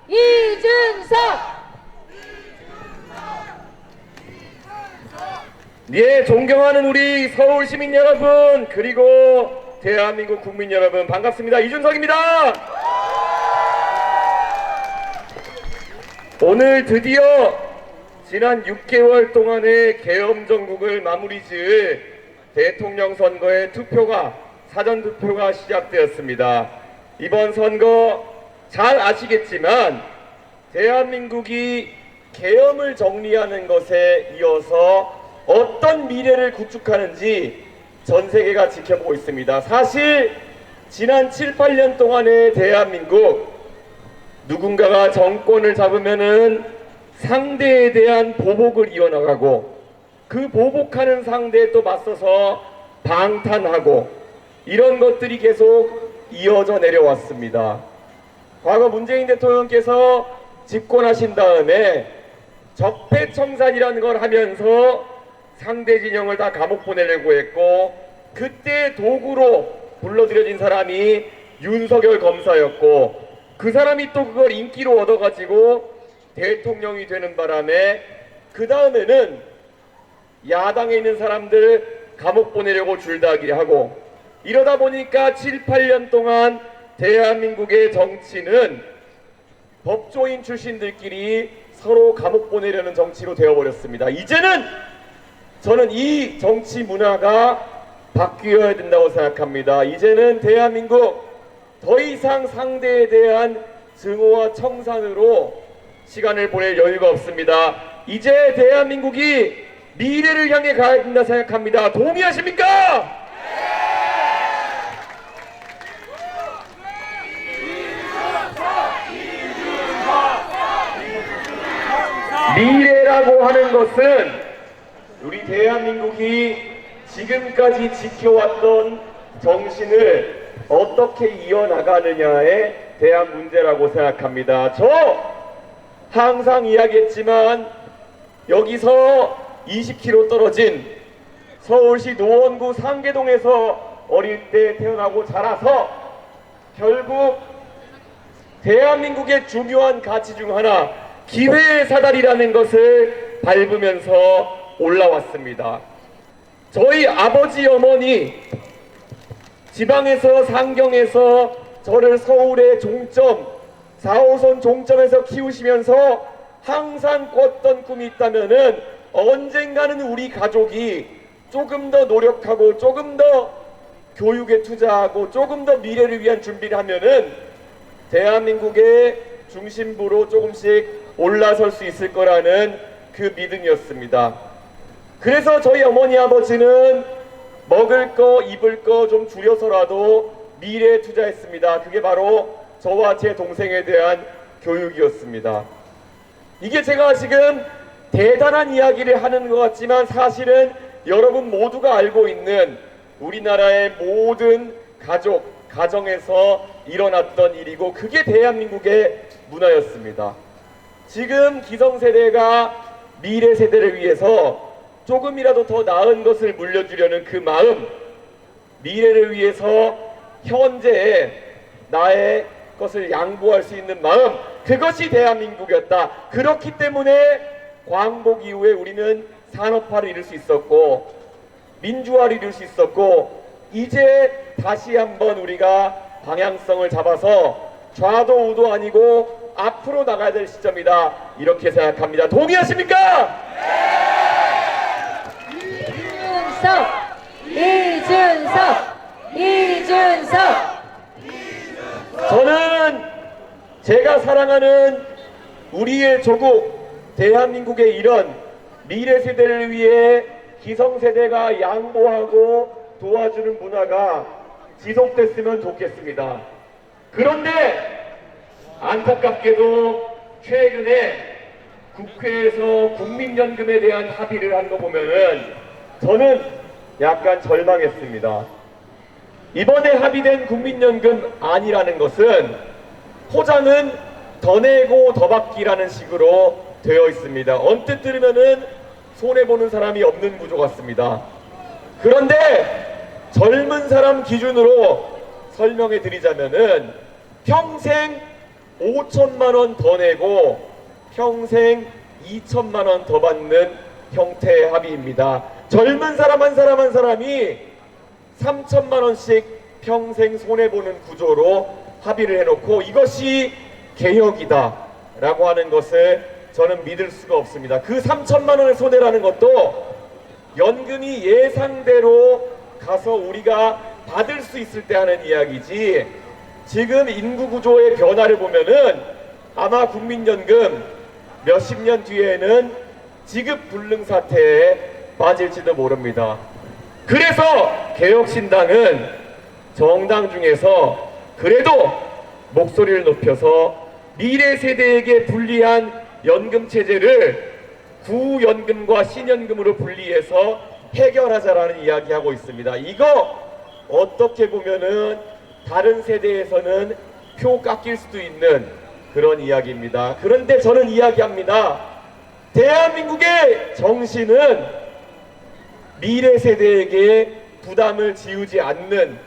이준석. 예, 존경하는 우리 서울 시민 여러분, 그리고 대한민국 국민 여러분, 반갑습니다. 이준석입니다. 오늘 드디어 지난 6개월 동안의 계엄 정국을 마무리 지을 대통령 선거의 투표가, 사전투표가 시작되었습니다. 이번 선거 잘 아시겠지만 대한민국이 계엄을 정리하는 것에 이어서 어떤 미래를 구축하는지 전 세계가 지켜보고 있습니다. 사실 지난 7, 8년 동안의 대한민국, 누군가가 정권을 잡으면은 상대에 대한 보복을 이어나가고 그 보복하는 상대에 또 맞서서 방탄하고 이런 것들이 계속 이어져 내려왔습니다. 과거 문재인 대통령께서 집권하신 다음에 적폐청산이라는 걸 하면서 상대 진영을 다 감옥 보내려고 했고, 그때 도구로 불러들여진 사람이 윤석열 검사였고, 그 사람이 또 그걸 인기로 얻어가지고 대통령이 되는 바람에 그 다음에는 야당에 있는 사람들 감옥 보내려고 줄다리기 하고, 이러다 보니까 7, 8년 동안 대한민국의 정치는 법조인 출신들끼리 서로 감옥 보내려는 정치로 되어버렸습니다. 이제는 저는 이 정치 문화가 바뀌어야 된다고 생각합니다. 이제는 대한민국 더 이상 상대에 대한 증오와 청산으로 시간을 보낼 여유가 없습니다. 이제 대한민국이 미래를 향해 가야 된다 생각합니다. 동의하십니까? 미래라고 하는 것은 우리 대한민국이 지금까지 지켜왔던 정신을 어떻게 이어나가느냐에 대한 문제라고 생각합니다. 저 항상 이야기했지만 여기서 20km 떨어진 서울시 노원구 상계동에서 어릴 때 태어나고 자라서 결국 대한민국의 중요한 가치 중 하나, 기회의 사다리라는 것을 밟으면서 올라왔습니다. 저희 아버지 어머니 지방에서 상경에서 저를 서울의 종점 4호선 종점에서 키우시면서 항상 꿨던 꿈이 있다면은 언젠가는 우리 가족이 조금 더 노력하고 조금 더 교육에 투자하고 조금 더 미래를 위한 준비를 하면은 대한민국의 중심부로 조금씩 올라설 수 있을 거라는 그 믿음이었습니다. 그래서 저희 어머니 아버지는 먹을 거 입을 거 좀 줄여서라도 미래에 투자했습니다. 그게 바로 저와 제 동생에 대한 교육이었습니다. 이게 제가 지금 대단한 이야기를 하는 것 같지만 사실은 여러분 모두가 알고 있는 우리나라의 모든 가정에서 일어났던 일이고, 그게 대한민국의 문화였습니다. 지금 기성세대가 미래 세대를 위해서 조금이라도 더 나은 것을 물려주려는 그 마음, 미래를 위해서 현재의 나의 것을 양보할 수 있는 마음, 그것이 대한민국이었다. 그렇기 때문에 광복 이후에 우리는 산업화를 이룰 수 있었고 민주화를 이룰 수 있었고, 이제 다시 한번 우리가 방향성을 잡아서 좌도 우도 아니고 앞으로 나가야 될 시점이다, 이렇게 생각합니다. 동의하십니까? 이준석. 저는 제가 사랑하는 우리의 조국 대한민국의 이런 미래 세대를 위해 기성세대가 양보하고 도와주는 문화가 지속됐으면 좋겠습니다. 그런데 안타깝게도 최근에 국회에서 국민연금에 대한 합의를 한 거 보면은 저는 약간 절망했습니다. 이번에 합의된 국민연금 안이라는 것은 포장은 더 내고 더 받기라는 식으로 되어 있습니다. 언뜻 들으면은 손해보는 사람이 없는 구조 같습니다. 그런데 젊은 사람 기준으로 설명해 드리자면은 평생 5천만 원 더 내고 평생 2천만 원 더 받는 형태의 합의입니다. 젊은 사람 한 사람 한 사람이 3천만 원씩 평생 손해보는 구조로 합의를 해놓고 이것이 개혁이다 라고 하는 것을 저는 믿을 수가 없습니다. 그 3천만 원의 손해라는 것도 연금이 예상대로 가서 우리가 받을 수 있을 때 하는 이야기지, 지금 인구 구조의 변화를 보면은 아마 국민연금 몇십 년 뒤에는 지급 불능 사태에 빠질지도 모릅니다. 그래서 개혁신당은 정당 중에서 그래도 목소리를 높여서 미래 세대에게 불리한 연금 체제를 구연금과 신연금으로 분리해서 해결하자라는 이야기하고 있습니다. 이거 어떻게 보면은 다른 세대에서는 표 깎일 수도 있는 그런 이야기입니다. 그런데 저는 이야기합니다. 대한민국의 정신은 미래 세대에게 부담을 지우지 않는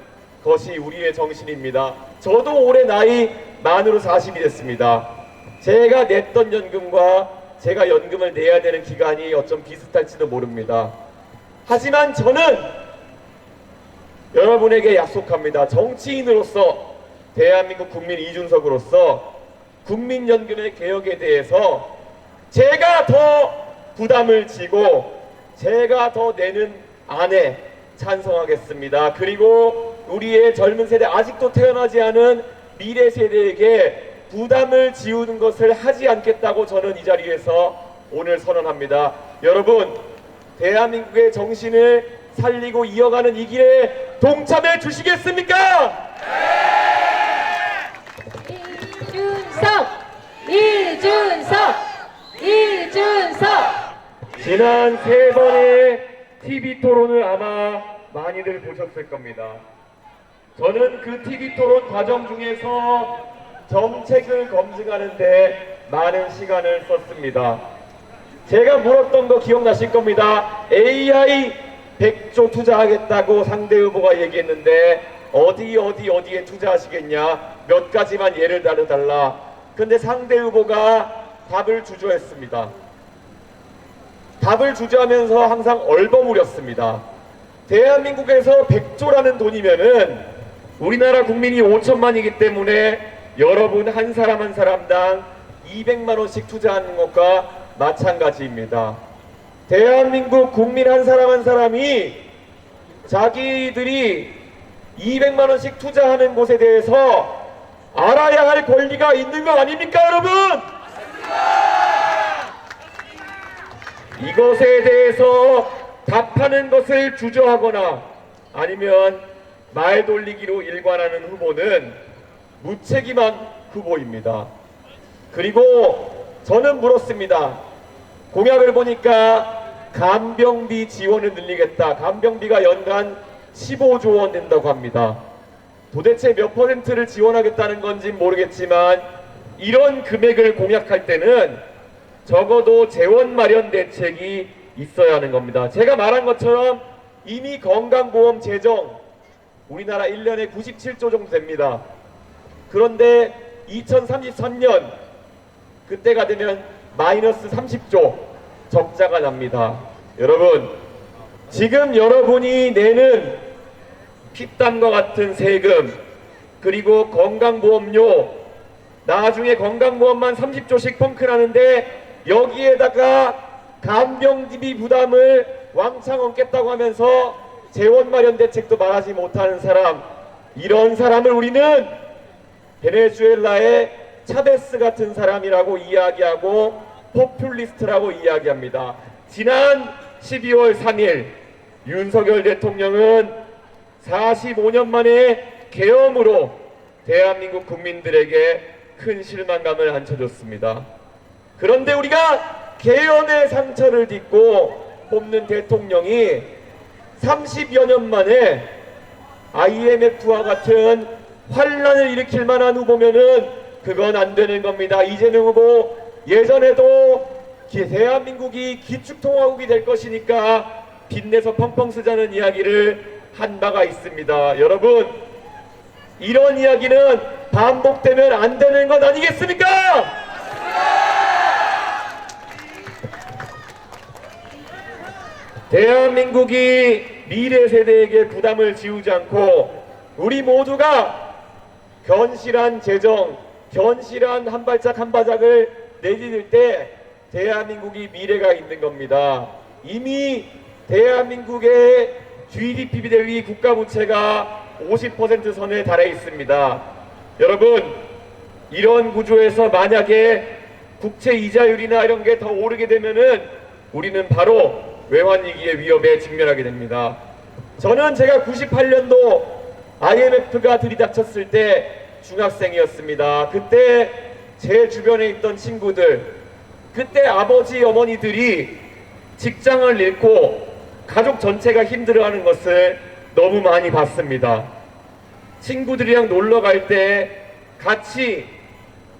것이 우리의 정신입니다. 저도 올해 나이 만으로 40이 됐습니다. 제가 냈던 연금과 제가 연금을 내야 되는 기간이 어쩜 비슷할지도 모릅니다. 하지만 저는 여러분에게 약속합니다. 정치인으로서, 대한민국 국민 이준석으로서 국민연금의 개혁에 대해서 제가 더 부담을 지고 제가 더 내는 안에 찬성하겠습니다. 그리고 우리의 젊은 세대, 아직도 태어나지 않은 미래 세대에게 부담을 지우는 것을 하지 않겠다고 저는 이 자리에서 오늘 선언합니다. 여러분, 대한민국의 정신을 살리고 이어가는 이 길에 동참해 주시겠습니까? 이준석! 지난 3번의 TV 토론을 아마 많이들 보셨을 겁니다. 저는 그 TV 토론 과정 중에서 정책을 검증하는데 많은 시간을 썼습니다. 제가 물었던 거 기억나실 겁니다. AI 100조 투자하겠다고 상대 후보가 얘기했는데 어디에 투자하시겠냐, 몇 가지만 예를 달라. 근데 상대 후보가 답을 주저했습니다. 답을 주저하면서 항상 얼버무렸습니다. 대한민국에서 100조라는 돈이면은 우리나라 국민이 5천만이기 때문에 여러분 한 사람 한 사람당 200만 원씩 투자하는 것과 마찬가지입니다. 대한민국 국민 한 사람 한 사람이 자기들이 200만 원씩 투자하는 곳에 대해서 알아야 할 권리가 있는 거 아닙니까, 여러분? 이것에 대해서 답하는 것을 주저하거나 아니면 말 돌리기로 일관하는 후보는 무책임한 후보입니다. 그리고 저는 물었습니다. 공약을 보니까 간병비 지원을 늘리겠다. 간병비가 연간 15조 원 된다고 합니다. 도대체 몇 퍼센트를 지원하겠다는 건지 모르겠지만 이런 금액을 공약할 때는 적어도 재원 마련 대책이 있어야 하는 겁니다. 제가 말한 것처럼 이미 건강보험 재정 우리나라 1년에 97조 정도 됩니다. 그런데 2033년 그때가 되면 마이너스 30조 적자가 납니다. 여러분, 지금 여러분이 내는 피땀과 같은 세금, 그리고 건강보험료, 나중에 건강보험만 30조씩 펑크나는데 여기에다가 간병비 부담을 왕창 얹겠다고 하면서 재원 마련 대책도 말하지 못하는 사람, 이런 사람을 우리는 베네수엘라의 차베스 같은 사람이라고 이야기하고 포퓰리스트라고 이야기합니다. 지난 12월 3일 윤석열 대통령은 45년 만에 계엄으로 대한민국 국민들에게 큰 실망감을 안겨줬습니다. 그런데 우리가 계엄의 상처를 딛고 뽑는 대통령이 30여 년 만에 IMF와 같은 환란을 일으킬 만한 후보면은 그건 안 되는 겁니다. 이재명 후보, 예전에도 대한민국이 기축통화국이 될 것이니까 빚내서 펑펑 쓰자는 이야기를 한 바가 있습니다. 여러분, 이런 이야기는 반복되면 안 되는 것 아니겠습니까? 대한민국이 미래 세대에게 부담을 지우지 않고 우리 모두가 견실한 재정, 견실한 한 발짝 한 발짝을 내디딜 때 대한민국이 미래가 있는 겁니다. 이미 대한민국의 GDP 대비 국가 부채가 50% 선에 달해 있습니다. 여러분, 이런 구조에서 만약에 국채 이자율이나 이런 게 더 오르게 되면은 우리는 바로 외환위기의 위협에 직면하게 됩니다. 저는 제가 98년도 IMF가 들이닥쳤을 때 중학생이었습니다. 그때 제 주변에 있던 친구들, 그때 아버지 어머니들이 직장을 잃고 가족 전체가 힘들어하는 것을 너무 많이 봤습니다. 친구들이랑 놀러 갈 때 같이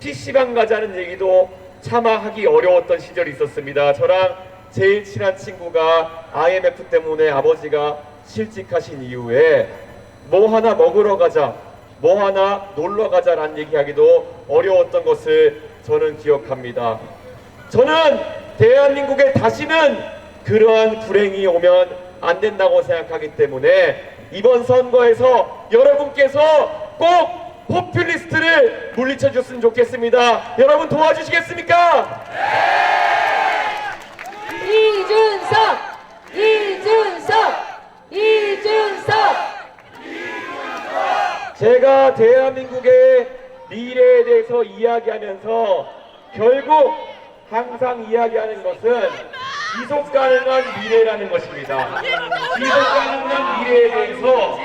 PC방 가자는 얘기도 차마 하기 어려웠던 시절이 있었습니다. 저랑 제일 친한 친구가 IMF 때문에 아버지가 실직하신 이후에 뭐 하나 먹으러 가자, 뭐 하나 놀러 가자라는 얘기하기도 어려웠던 것을 저는 기억합니다. 저는 대한민국에 다시는 그러한 불행이 오면 안 된다고 생각하기 때문에 이번 선거에서 여러분께서 꼭 포퓰리스트를 물리쳐 줬으면 좋겠습니다. 여러분 도와주시겠습니까? 이준석! 이준석! 이준석! 제가 대한민국의 미래에 대해서 이야기하면서 결국 항상 이야기하는 것은 지속 가능한 미래라는 것입니다. 지속 가능한 미래에 대해서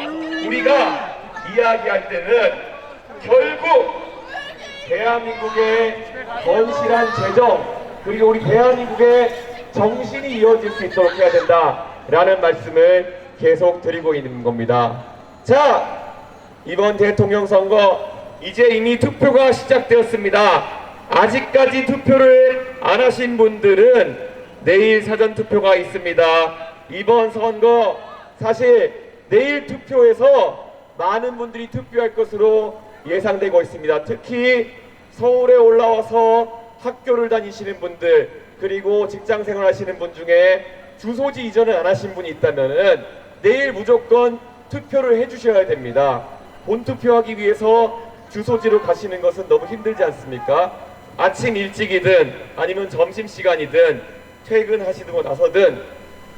우리가 이야기할 때는 결국 대한민국의 건실한 재정 그리고 우리 대한민국의 정신이 이어질 수 있도록 해야 된다라는 말씀을 계속 드리고 있는 겁니다. 자, 이번 대통령 선거 이제 이미 투표가 시작되었습니다. 아직까지 투표를 안 하신 분들은 내일 사전 투표가 있습니다. 이번 선거 사실 내일 투표에서 많은 분들이 투표할 것으로 예상되고 있습니다. 특히 서울에 올라와서 학교를 다니시는 분들 그리고 직장 생활 하시는 분 중에 주소지 이전을 안 하신 분이 있다면 내일 무조건 투표를 해주셔야 됩니다. 본투표하기 위해서 주소지로 가시는 것은 너무 힘들지 않습니까? 아침 일찍이든 아니면 점심시간이든 퇴근하시고 나서든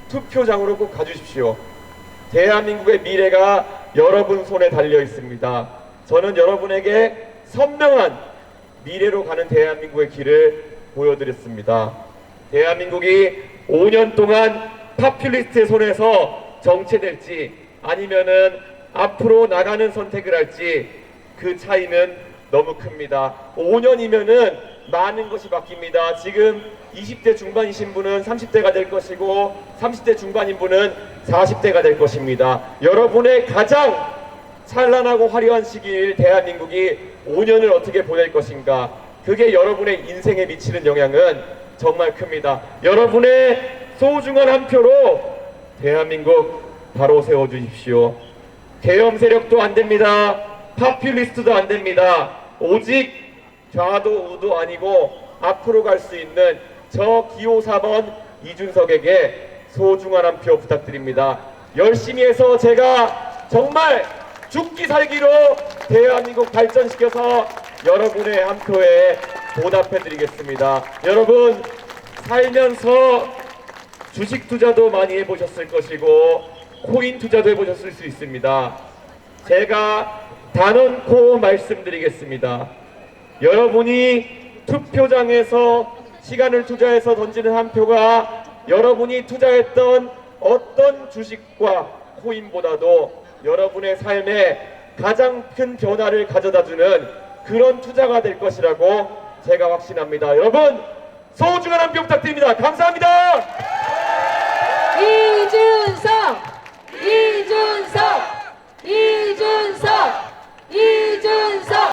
투표장으로 꼭 가주십시오. 대한민국의 미래가 여러분 손에 달려 있습니다. 저는 여러분에게 선명한 미래로 가는 대한민국의 길을 보여드렸습니다. 대한민국이 5년 동안 파퓰리스트의 손에서 정체될지 아니면은 앞으로 나가는 선택을 할지 그 차이는 너무 큽니다. 5년이면은 많은 것이 바뀝니다. 지금 20대 중반이신 분은 30대가 될 것이고 30대 중반인 분은 40대가 될 것입니다. 여러분의 가장 찬란하고 화려한 시기일 대한민국이 5년을 어떻게 보낼 것인가, 그게 여러분의 인생에 미치는 영향은 정말 큽니다. 여러분의 소중한 한 표로 대한민국 바로 세워주십시오. 계엄 세력도 안 됩니다. 파퓰리스트도 안 됩니다. 오직 좌도 우도 아니고 앞으로 갈 수 있는 저 기호 4번 이준석에게 소중한 한 표 부탁드립니다. 열심히 해서 제가 정말 죽기 살기로 대한민국 발전시켜서 여러분의 한 표에 보답해 드리겠습니다. 여러분, 살면서 주식 투자도 많이 해보셨을 것이고 코인 투자도 해보셨을 수 있습니다. 제가 단언코 말씀드리겠습니다. 여러분이 투표장에서 시간을 투자해서 던지는 한 표가 여러분이 투자했던 어떤 주식과 코인보다도 여러분의 삶에 가장 큰 변화를 가져다주는 그런 투자가 될 것이라고 제가 확신합니다. 여러분, 소중한 한 표 부탁드립니다. 감사합니다. 이준석! 이준석! 이준석!